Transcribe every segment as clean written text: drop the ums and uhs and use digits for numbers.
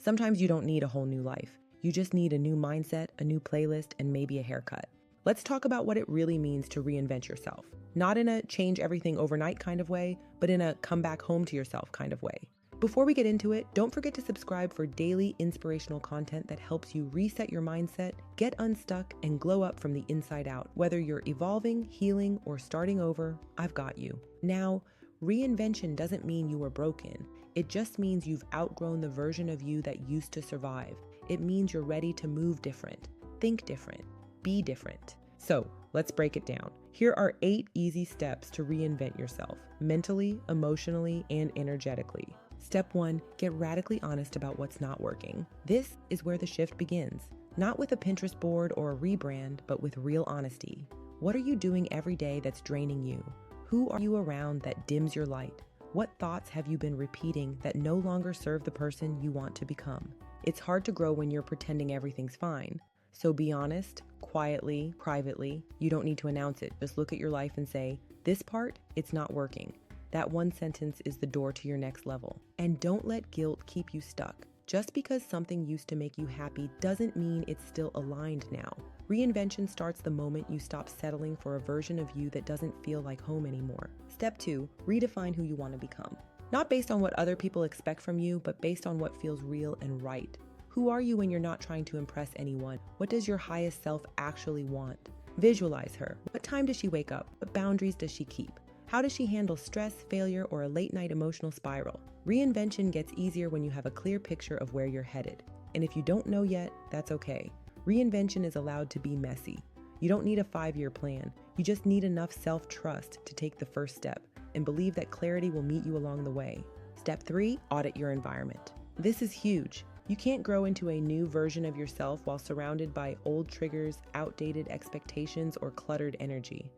Sometimes you don't need a whole new life. You just need a new mindset, a new playlist, and maybe a haircut. Let's talk about what it really means to reinvent yourself. Not in a change everything overnight kind of way, but in a come back home to yourself kind of way. Before we get into it, don't forget to subscribe for daily inspirational content that helps you reset your mindset, get unstuck, and glow up from the inside out. Whether you're evolving, healing, or starting over, I've got you. Now, reinvention doesn't mean you were broken. It just means you've outgrown the version of you that used to survive. It means you're ready to move different, think different, be different. So let's break it down. Here are 8 easy steps to reinvent yourself, mentally, emotionally, and energetically. Step 1, get radically honest about what's not working. This is where the shift begins. Not with a Pinterest board or a rebrand, but with real honesty. What are you doing every day that's draining you? Who are you around that dims your light? What thoughts have you been repeating that no longer serve the person you want to become? It's hard to grow when you're pretending everything's fine. So be honest, quietly, privately. You don't need to announce it. Just look at your life and say, this part, it's not working. That one sentence is the door to your next level. And don't let guilt keep you stuck. Just because something used to make you happy doesn't mean it's still aligned now. Reinvention starts the moment you stop settling for a version of you that doesn't feel like home anymore. Step 2, redefine who you want to become. Not based on what other people expect from you, but based on what feels real and right. Who are you when you're not trying to impress anyone? What does your highest self actually want? Visualize her. What time does she wake up? What boundaries does she keep? How does she handle stress, failure, or a late-night emotional spiral? Reinvention gets easier when you have a clear picture of where you're headed. And if you don't know yet, that's okay. Reinvention is allowed to be messy. You don't need a 5-year plan. You just need enough self-trust to take the first step and believe that clarity will meet you along the way. Step 3, audit your environment. This is huge. You can't grow into a new version of yourself while surrounded by old triggers, outdated expectations, or cluttered energy.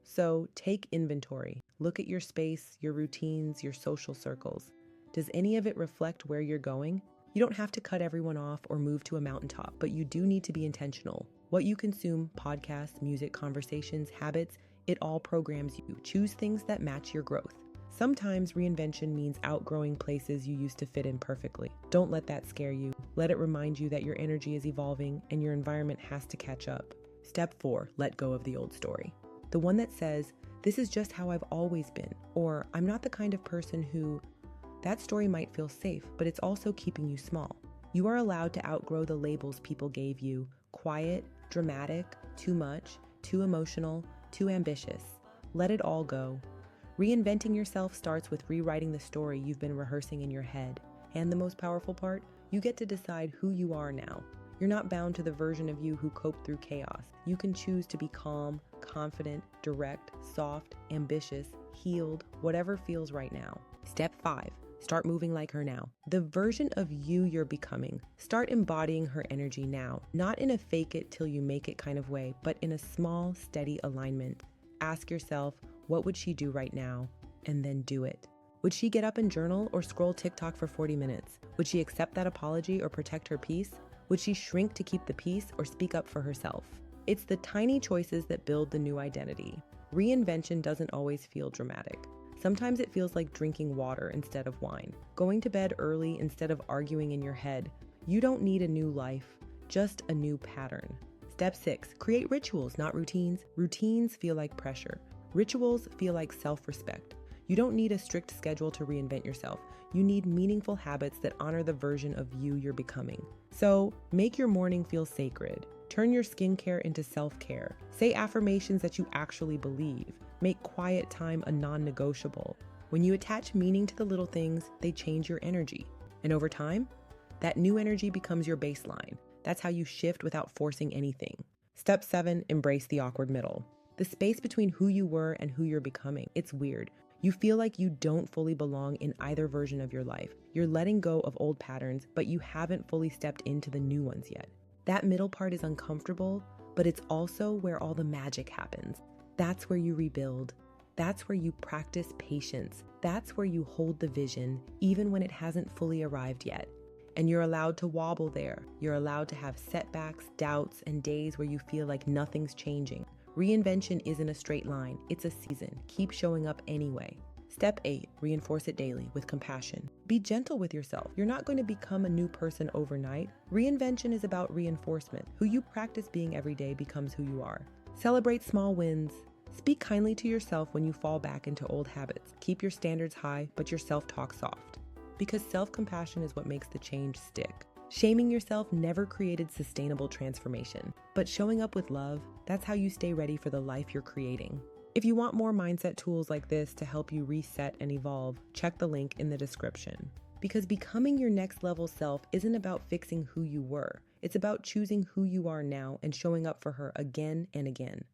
So take inventory. Look at your space, your routines, your social circles. Does any of it reflect where you're going? You don't have to cut everyone off or move to a mountaintop, but you do need to be intentional. What you consume, podcasts, music, conversations, habits, it all programs you. Choose things that match your growth. Sometimes reinvention means outgrowing places you used to fit in perfectly. Don't let that scare you. Let it remind you that your energy is evolving and your environment has to catch up. Step 4, let go of the old story. The one that says, this is just how I've always been, or I'm not the kind of person who... That story might feel safe, but it's also keeping you small. You are allowed to outgrow the labels people gave you: quiet, dramatic, too much, too emotional, too ambitious. Let it all go. Reinventing yourself starts with rewriting the story you've been rehearsing in your head. And the most powerful part, you get to decide who you are now. You're not bound to the version of you who coped through chaos. You can choose to be calm, confident, direct, soft, ambitious, healed, whatever feels right now. Step 5, start moving like her now. The version of you you're becoming. Start embodying her energy now, not in a fake it till you make it kind of way, but in a small, steady alignment. Ask yourself, what would she do right now? And then do it. Would she get up and journal or scroll TikTok for 40 minutes? Would she accept that apology or protect her peace? Would she shrink to keep the peace or speak up for herself? It's the tiny choices that build the new identity. Reinvention doesn't always feel dramatic. Sometimes it feels like drinking water instead of wine, going to bed early instead of arguing in your head. You don't need a new life, just a new pattern. Step 6, create rituals, not routines. Routines feel like pressure. Rituals feel like self-respect. You don't need a strict schedule to reinvent yourself. You need meaningful habits that honor the version of you you're becoming. So make your morning feel sacred. Turn your skincare into self-care. Say affirmations that you actually believe. Make quiet time a non-negotiable. When you attach meaning to the little things, they change your energy. And over time, that new energy becomes your baseline. That's how you shift without forcing anything. Step 7, embrace the awkward middle. The space between who you were and who you're becoming. It's weird. You feel like you don't fully belong in either version of your life. You're letting go of old patterns, but you haven't fully stepped into the new ones yet. That middle part is uncomfortable, but it's also where all the magic happens. That's where you rebuild. That's where you practice patience. That's where you hold the vision, even when it hasn't fully arrived yet. And you're allowed to wobble there. You're allowed to have setbacks, doubts, and days where you feel like nothing's changing. Reinvention isn't a straight line, it's a season. Keep showing up anyway. Step 8, reinforce it daily with compassion. Be gentle with yourself. You're not going to become a new person overnight. Reinvention is about reinforcement. Who you practice being every day becomes who you are. Celebrate small wins. Speak kindly to yourself when you fall back into old habits. Keep your standards high, but your self-talk soft. Because self-compassion is what makes the change stick. Shaming yourself never created sustainable transformation, but showing up with love, that's how you stay ready for the life you're creating. If you want more mindset tools like this to help you reset and evolve, check the link in the description. Because becoming your next level self isn't about fixing who you were. It's about choosing who you are now and showing up for her again and again.